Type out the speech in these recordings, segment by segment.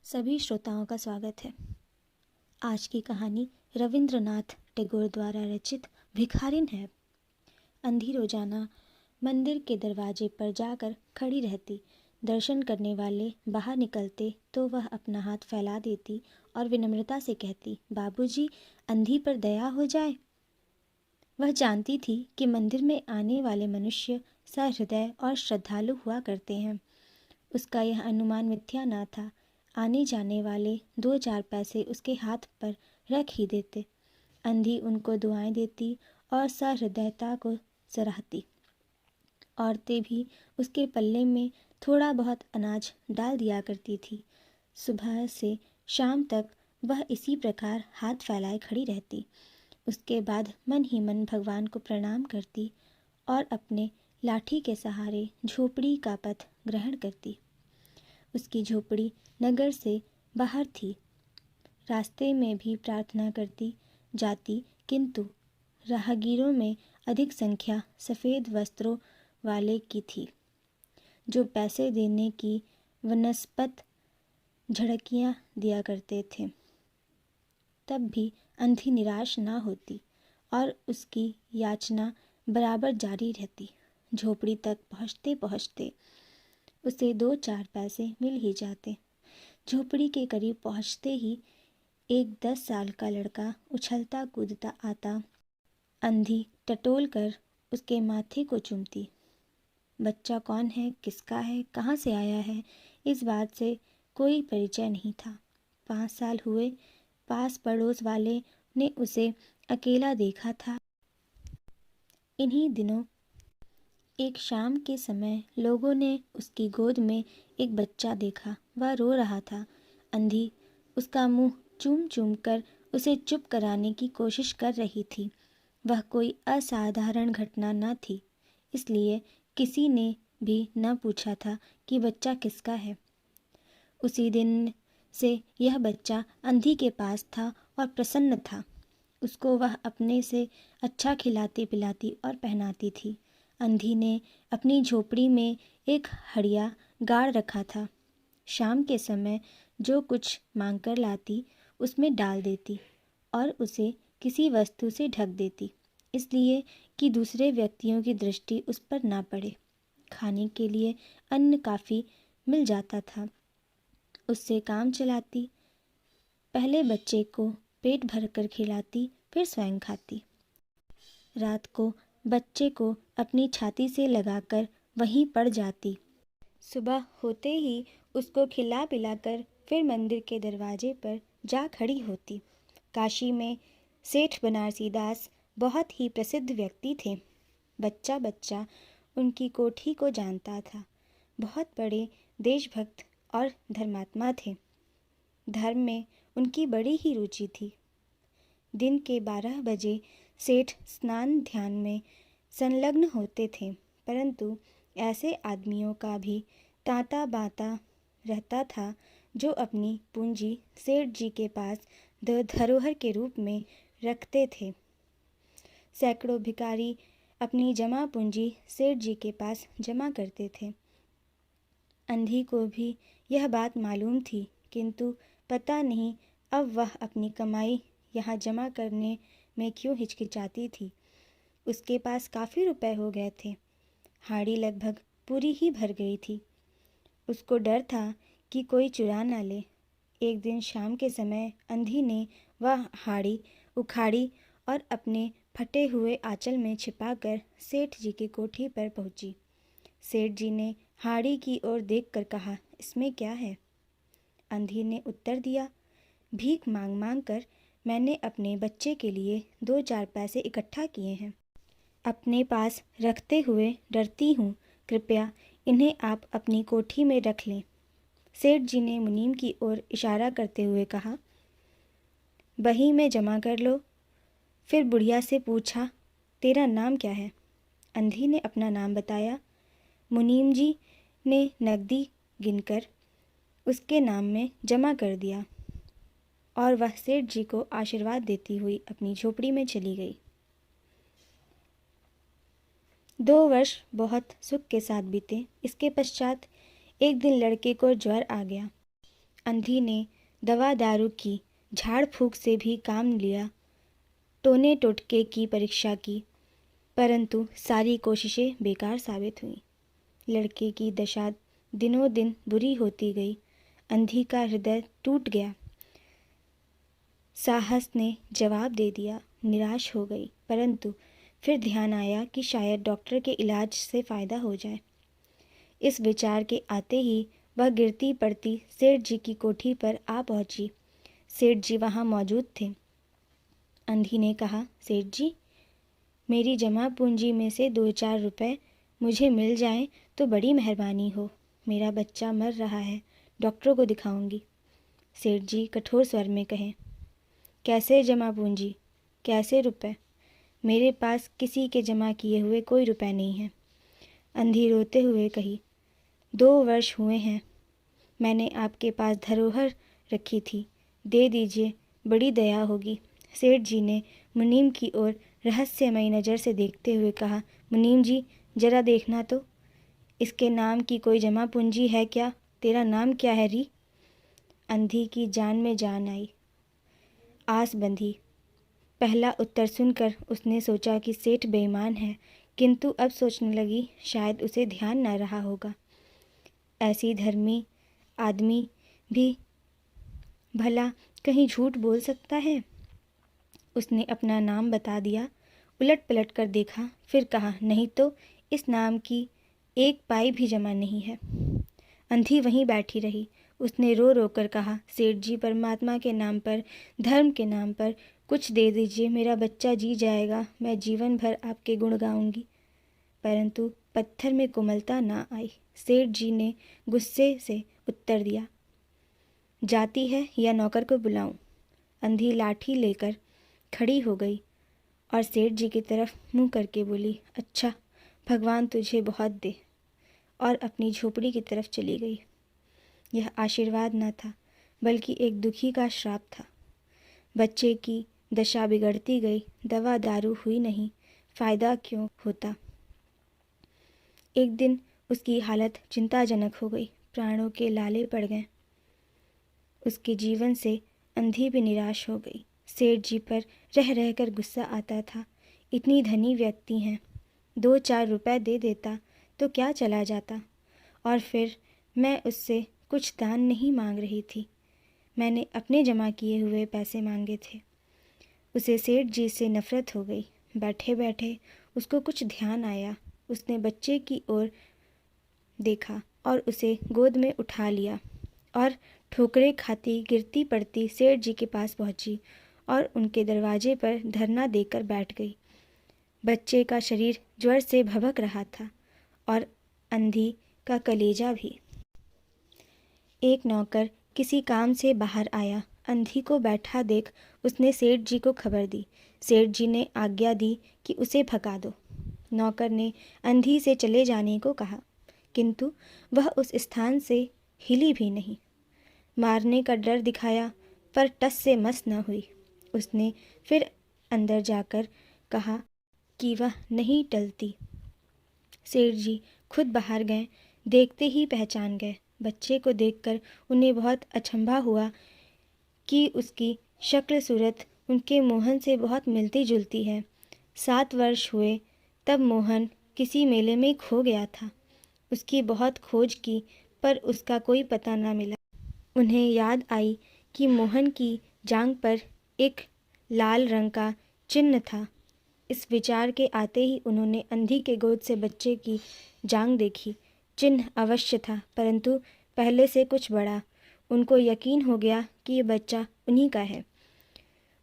सभी श्रोताओं का स्वागत है। आज की कहानी रविंद्रनाथ टैगोर द्वारा रचित भिखारिन है। अंधी रोजाना मंदिर के दरवाजे पर जाकर खड़ी रहती। दर्शन करने वाले बाहर निकलते तो वह अपना हाथ फैला देती और विनम्रता से कहती, बाबूजी, अंधी पर दया हो जाए। वह जानती थी कि मंदिर में आने वाले मनुष्य सहृदय और श्रद्धालु हुआ करते हैं। उसका यह अनुमान मिथ्या न था। आने जाने वाले 2-4 पैसे उसके हाथ पर रख ही देते। अंधी उनको दुआएं देती और सहृदयता को सराहती। औरतें भी उसके पल्ले में थोड़ा बहुत अनाज डाल दिया करती थी। सुबह से शाम तक वह इसी प्रकार हाथ फैलाए खड़ी रहती। उसके बाद मन ही मन भगवान को प्रणाम करती और अपने लाठी के सहारे झोपड़ी का पथ ग्रहण करती। उसकी झोपड़ी नगर से बाहर थी। रास्ते में भी प्रार्थना करती जाती, किंतु राहगीरों में अधिक संख्या सफ़ेद वस्त्रों वाले की थी, जो पैसे देने की वनस्पत झड़कियाँ दिया करते थे। तब भी अंधी निराश ना होती और उसकी याचना बराबर जारी रहती। झोपड़ी तक पहुँचते पहुँचते उसे 2-4 पैसे मिल ही जाते। झोपड़ी के करीब पहुँचते ही एक 10 साल का लड़का उछलता कूदता आता। अंधी टटोल कर उसके माथे को चूमती। बच्चा कौन है, किसका है, कहाँ से आया है, इस बात से कोई परिचय नहीं था। 5 साल हुए, पास पड़ोस वाले ने उसे अकेला देखा था। इन्हीं दिनों एक शाम के समय लोगों ने उसकी गोद में एक बच्चा देखा। वह रो रहा था। अंधी उसका मुंह चूम चूम कर उसे चुप कराने की कोशिश कर रही थी। वह कोई असाधारण घटना न थी, इसलिए किसी ने भी न पूछा था कि बच्चा किसका है। उसी दिन से यह बच्चा अंधी के पास था और प्रसन्न था। उसको वह अपने से अच्छा खिलाती पिलाती और पहनाती थी। अंधी ने अपनी झोपड़ी में एक हड़िया गाड़ रखा था। शाम के समय जो कुछ मांग कर लाती उसमें डाल देती और उसे किसी वस्तु से ढक देती, इसलिए कि दूसरे व्यक्तियों की दृष्टि उस पर ना पड़े। खाने के लिए अन्न काफ़ी मिल जाता था। उससे काम चलाती। पहले बच्चे को पेट भरकर खिलाती, फिर स्वयं खाती। रात को बच्चे को अपनी छाती से लगाकर वहीं पड़ जाती। सुबह होते ही उसको खिला पिलाकर फिर मंदिर के दरवाजे पर जा खड़ी होती। काशी में सेठ बनारसी दास बहुत ही प्रसिद्ध व्यक्ति थे। बच्चा बच्चा उनकी कोठी को जानता था। बहुत बड़े देशभक्त और धर्मात्मा थे। धर्म में उनकी बड़ी ही रुचि थी। दिन के 12 बजे सेठ स्नान ध्यान में संलग्न होते थे, परंतु ऐसे आदमियों का भी तांता बाता रहता था जो अपनी पूंजी सेठ जी के पास धरोहर के रूप में रखते थे। सैकड़ों भिखारी अपनी जमा पूंजी सेठ जी के पास जमा करते थे। अंधी को भी यह बात मालूम थी, किंतु पता नहीं अब वह अपनी कमाई यहाँ जमा करने में क्यों हिचकिचाती थी। उसके पास काफ़ी रुपए हो गए थे। हाड़ी लगभग पूरी ही भर गई थी। उसको डर था कि कोई चुरा ना ले। एक दिन शाम के समय अंधी ने वह हाड़ी उखाड़ी और अपने फटे हुए आंचल में छिपाकर सेठ जी की कोठी पर पहुंची। सेठ जी ने हाड़ी की ओर देखकर कहा, इसमें क्या है? अंधी ने उत्तर दिया, भीख मांग मांग कर मैंने अपने बच्चे के लिए 2-4 पैसे इकट्ठा किए हैं। अपने पास रखते हुए डरती हूँ। कृपया इन्हें आप अपनी कोठी में रख लें। सेठ जी ने मुनीम की ओर इशारा करते हुए कहा, बही में जमा कर लो। फिर बुढ़िया से पूछा, तेरा नाम क्या है? अंधी ने अपना नाम बताया। मुनीम जी ने नकदी गिनकर उसके नाम में जमा कर दिया और वह सेठ जी को आशीर्वाद देती हुई अपनी झोपड़ी में चली गई। 2 वर्ष बहुत सुख के साथ बीते। इसके पश्चात एक दिन लड़के को ज्वर आ गया। अंधी ने दवा दारू की, झाड़ फूक से भी काम लिया, टोने टोटके की परीक्षा की, परंतु सारी कोशिशें बेकार साबित हुईं। लड़के की दशा दिनों दिन बुरी होती गई। अंधी का हृदय टूट गया। साहस ने जवाब दे दिया, निराश हो गई, परंतु फिर ध्यान आया कि शायद डॉक्टर के इलाज से फ़ायदा हो जाए। इस विचार के आते ही वह गिरती पड़ती सेठ जी की कोठी पर आ पहुंची। सेठ जी वहां मौजूद थे। अंधी ने कहा, सेठ जी, मेरी जमा पूंजी में से 2-4 रुपए मुझे मिल जाएं तो बड़ी मेहरबानी हो। मेरा बच्चा मर रहा है, डॉक्टरों को दिखाऊंगी। सेठ जी कठोर स्वर में कहे, कैसे जमा पूंजी, कैसे रुपए? मेरे पास किसी के जमा किए हुए कोई रुपए नहीं है। अंधी रोते हुए कही, 2 वर्ष हुए हैं, मैंने आपके पास धरोहर रखी थी, दे दीजिए, बड़ी दया होगी। सेठ जी ने मुनीम की ओर रहस्यमयी नज़र से देखते हुए कहा, मुनीम जी, जरा देखना तो, इसके नाम की कोई जमा पूंजी है क्या? तेरा नाम क्या है री? अंधी की जान में जान आई, आस बंधी। पहला उत्तर सुनकर उसने सोचा कि सेठ बेईमान है, किंतु अब सोचने लगी शायद उसे ध्यान न रहा होगा। ऐसी धर्मी आदमी भी भला कहीं झूठ बोल सकता है? उसने अपना नाम बता दिया। उलट पलट कर देखा, फिर कहा, नहीं तो इस नाम की 1 पाई भी जमा नहीं है। अंधी वहीं बैठी रही। उसने रो रो कर कहा, सेठ जी, परमात्मा के नाम पर, धर्म के नाम पर कुछ दे दीजिए, मेरा बच्चा जी जाएगा, मैं जीवन भर आपके गुण गाऊंगी। परंतु पत्थर में कोमलता ना आई। सेठ जी ने गुस्से से उत्तर दिया, जाती है या नौकर को बुलाऊं? अंधी लाठी लेकर खड़ी हो गई और सेठ जी की तरफ मुंह करके बोली, अच्छा, भगवान तुझे बहुत दे, और अपनी झोपड़ी की तरफ चली गई। यह आशीर्वाद न था, बल्कि एक दुखी का श्राप था। बच्चे की दशा बिगड़ती गई, दवा दारू हुई नहीं, फ़ायदा क्यों होता। एक दिन उसकी हालत चिंताजनक हो गई, प्राणों के लाले पड़ गए। उसके जीवन से अंधी भी निराश हो गई। सेठ जी पर रह रहकर गुस्सा आता था। इतनी धनी व्यक्ति हैं, 2-4 रुपए दे देता तो क्या चला जाता, और फिर मैं उससे कुछ दान नहीं मांग रही थी, मैंने अपने जमा किए हुए पैसे मांगे थे। उसे सेठ जी से नफरत हो गई। बैठे बैठे उसको कुछ ध्यान आया। उसने बच्चे की ओर देखा और उसे गोद में उठा लिया और ठोकरें खाती गिरती पड़ती सेठ जी के पास पहुंची और उनके दरवाजे पर धरना देकर बैठ गई। बच्चे का शरीर ज्वर से भभक रहा था और अंधी का कलेजा भी। एक नौकर किसी काम से बाहर आया। अंधी को बैठा देख उसने सेठ जी को खबर दी। सेठ जी ने आज्ञा दी कि उसे भगा दो। नौकर ने अंधी से चले जाने को कहा, किंतु वह उस स्थान से हिली भी नहीं। मारने का डर दिखाया, पर टस से मस न हुई। उसने फिर अंदर जाकर कहा कि वह नहीं टलती। सेठ जी खुद बाहर गए, देखते ही पहचान गए। बच्चे को देखकर उन्हें बहुत अचंभा हुआ कि उसकी शक्ल सूरत उनके मोहन से बहुत मिलती जुलती है। 7 वर्ष हुए तब मोहन किसी मेले में खो गया था। उसकी बहुत खोज की, पर उसका कोई पता न मिला। उन्हें याद आई कि मोहन की जांघ पर एक लाल रंग का चिन्ह था। इस विचार के आते ही उन्होंने अंधी के गोद से बच्चे की जांघ देखी। चिन्ह अवश्य था, परंतु पहले से कुछ बड़ा। उनको यकीन हो गया कि ये बच्चा उन्हीं का है।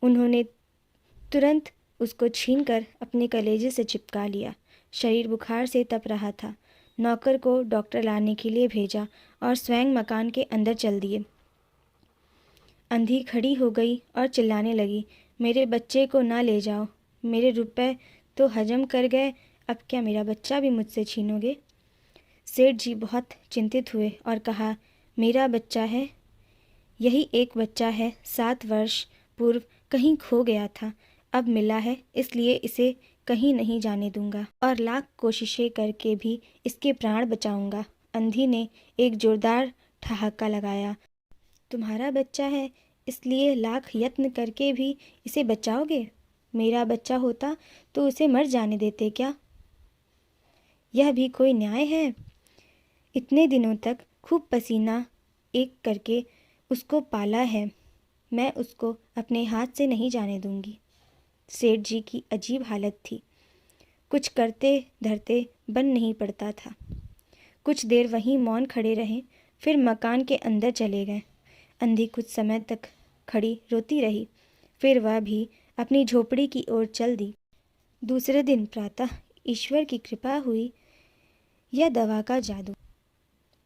उन्होंने तुरंत उसको छीनकर अपने कलेजे से चिपका लिया। शरीर बुखार से तप रहा था। नौकर को डॉक्टर लाने के लिए भेजा और स्वयं मकान के अंदर चल दिए। अंधी खड़ी हो गई और चिल्लाने लगी, मेरे बच्चे को ना ले जाओ, मेरे रुपए तो हजम कर गए, अब क्या मेरा बच्चा भी मुझसे छीनोगे? सेठ जी बहुत चिंतित हुए और कहा, मेरा बच्चा है, यही एक बच्चा है, 7 वर्ष पूर्व कहीं खो गया था, अब मिला है, इसलिए इसे कहीं नहीं जाने दूंगा और लाख कोशिशें करके भी इसके प्राण बचाऊंगा। अंधी ने एक जोरदार ठहाका लगाया। तुम्हारा बच्चा है, इसलिए लाख यत्न करके भी इसे बचाओगे? मेरा बच्चा होता तो उसे मर जाने देते क्या? यह भी कोई न्याय है? इतने दिनों तक खूब पसीना एक करके उसको पाला है, मैं उसको अपने हाथ से नहीं जाने दूंगी। सेठ जी की अजीब हालत थी, कुछ करते धरते बन नहीं पड़ता था। कुछ देर वहीं मौन खड़े रहे, फिर मकान के अंदर चले गए। अंधी कुछ समय तक खड़ी रोती रही, फिर वह भी अपनी झोपड़ी की ओर चल दी। दूसरे दिन प्रातः ईश्वर की कृपा हुई या दवा का जादू,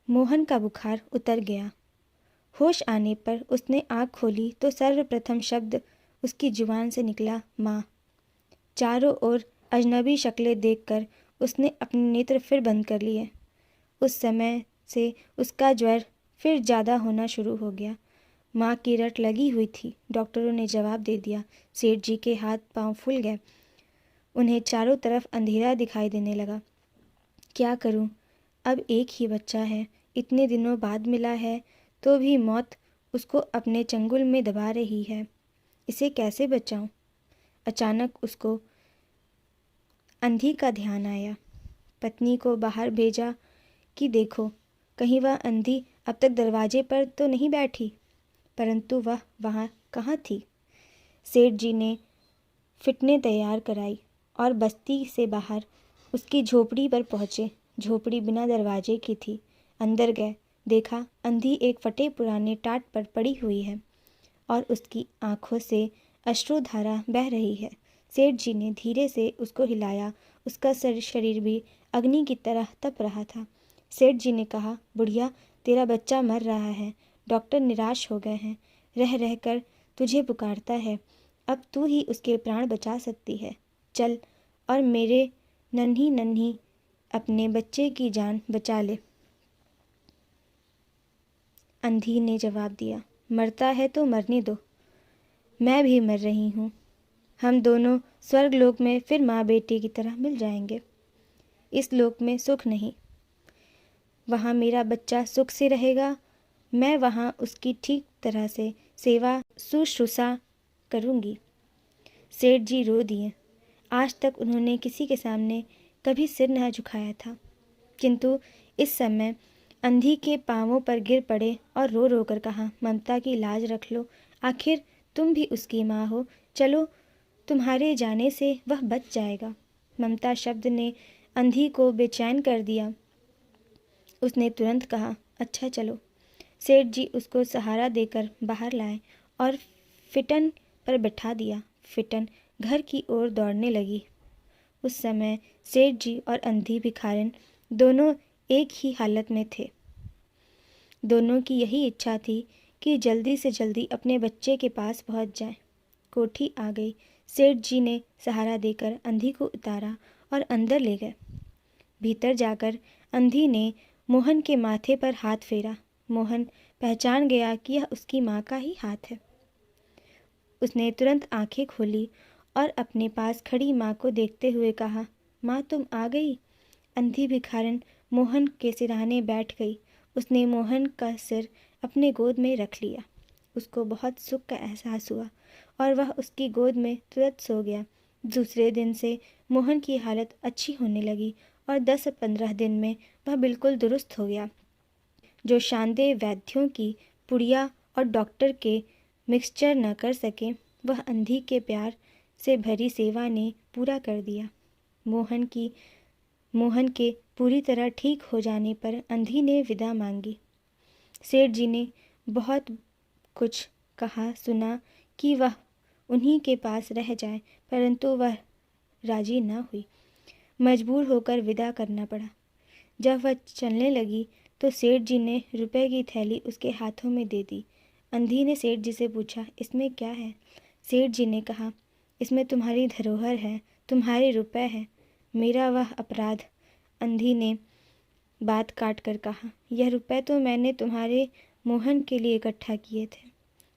मोहन का बुखार उतर गया। होश आने पर उसने आँख खोली तो सर्वप्रथम शब्द उसकी जुबान से निकला, माँ। चारों ओर अजनबी शक्लें देखकर उसने अपने नेत्र फिर बंद कर लिए। उस समय से उसका ज्वर फिर ज़्यादा होना शुरू हो गया। माँ की रट लगी हुई थी। डॉक्टरों ने जवाब दे दिया। सेठ जी के हाथ पांव फूल गए। उन्हें चारों तरफ अंधेरा दिखाई देने लगा। क्या करूं? अब एक ही बच्चा है, इतने दिनों बाद मिला है, तो भी मौत उसको अपने चंगुल में दबा रही है। इसे कैसे बचाऊं? अचानक उसको अंधी का ध्यान आया। पत्नी को बाहर भेजा कि देखो कहीं वह अंधी अब तक दरवाजे पर तो नहीं बैठी, परंतु वह वहाँ कहाँ थी। सेठ जी ने फिटने तैयार कराई और बस्ती से बाहर उसकी झोपड़ी पर पहुँचे। झोपड़ी बिना दरवाजे की थी। अंदर गए, देखा अंधी एक फटे पुराने टाट पर पड़ी हुई है और उसकी आंखों से अश्रुधारा बह रही है। सेठ जी ने धीरे से उसको हिलाया। उसका शरीर भी अग्नि की तरह तप रहा था। सेठ जी ने कहा, बुढ़िया, तेरा बच्चा मर रहा है। डॉक्टर निराश हो गए हैं, रह रह कर तुझे पुकारता है। अब तू ही उसके प्राण बचा सकती है। चल और मेरे नन्ही नन्ही अपने बच्चे की जान बचा ले। अंधी ने जवाब दिया, मरता है तो मरने दो, मैं भी मर रही हूँ। हम दोनों स्वर्गलोक में फिर माँ बेटी की तरह मिल जाएंगे। इस लोक में सुख नहीं, वहाँ मेरा बच्चा सुख से रहेगा। मैं वहाँ उसकी ठीक तरह से सेवा शुश्रूषा करूँगी। सेठ जी रो दिए। आज तक उन्होंने किसी के सामने कभी सिर न झुकाया था, किंतु इस समय अंधी के पांवों पर गिर पड़े और रो रो कर कहा, ममता की लाज रख लो, आखिर तुम भी उसकी माँ हो। चलो, तुम्हारे जाने से वह बच जाएगा। ममता शब्द ने अंधी को बेचैन कर दिया। उसने तुरंत कहा, अच्छा चलो। सेठ जी उसको सहारा देकर बाहर लाए और फिटन पर बैठा दिया। फिटन घर की ओर दौड़ने लगी। उस समय सेठ जी और अंधी भिखारिन दोनों एक ही हालत में थे। दोनों की यही इच्छा थी कि जल्दी से जल्दी अपने बच्चे के पास पहुंच जाए। कोठी आ गई। सेठ जी ने सहारा देकर अंधी को उतारा और अंदर ले गए। भीतर जाकर अंधी ने मोहन के माथे पर हाथ फेरा। मोहन पहचान गया कि यह उसकी माँ का ही हाथ है। उसने तुरंत आंखें खोली और अपने पास खड़ी माँ को देखते हुए कहा, माँ तुम आ गई। अंधी भिखारिन मोहन के सिरहाने बैठ गई। उसने मोहन का सिर अपने गोद में रख लिया। उसको बहुत सुख का एहसास हुआ और वह उसकी गोद में तुरंत सो गया। दूसरे दिन से मोहन की हालत अच्छी होने लगी और 10-15 दिन में वह बिल्कुल दुरुस्त हो गया। जो शानदेह वैद्यों की पुड़िया और डॉक्टर के मिक्सचर न कर सके, वह अंधी के प्यार से भरी सेवा ने पूरा कर दिया। मोहन के पूरी तरह ठीक हो जाने पर अंधी ने विदा मांगी। सेठ जी ने बहुत कुछ कहा सुना कि वह उन्हीं के पास रह जाए, परंतु वह राजी न हुई। मजबूर होकर विदा करना पड़ा। जब वह चलने लगी तो सेठ जी ने रुपए की थैली उसके हाथों में दे दी। अंधी ने सेठ जी से पूछा, इसमें क्या है? सेठ जी ने कहा, इसमें तुम्हारी धरोहर है, तुम्हारे रुपए हैं, मेरा वह अपराध। अंधी ने बात काट कर कहा, यह रुपए तो मैंने तुम्हारे मोहन के लिए इकट्ठा किए थे,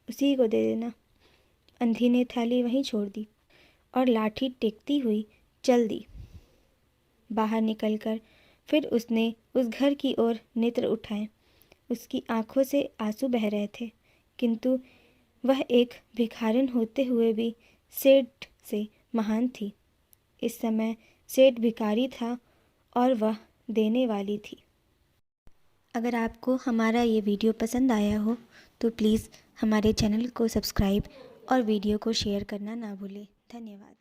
उसी को दे देना। अंधी ने थैली वहीं छोड़ दी और लाठी टेकती हुई चल दी। बाहर निकलकर फिर उसने उस घर की ओर नेत्र उठाए। उसकी आंखों से आंसू बह रहे थे। किंतु वह एक भिखारिन होते हुए भी सेठ से महान थी। इस समय सेठ भिखारी था और वह देने वाली थी। अगर आपको हमारा ये वीडियो पसंद आया हो तो प्लीज़ हमारे चैनल को सब्सक्राइब और वीडियो को शेयर करना ना भूलें। धन्यवाद।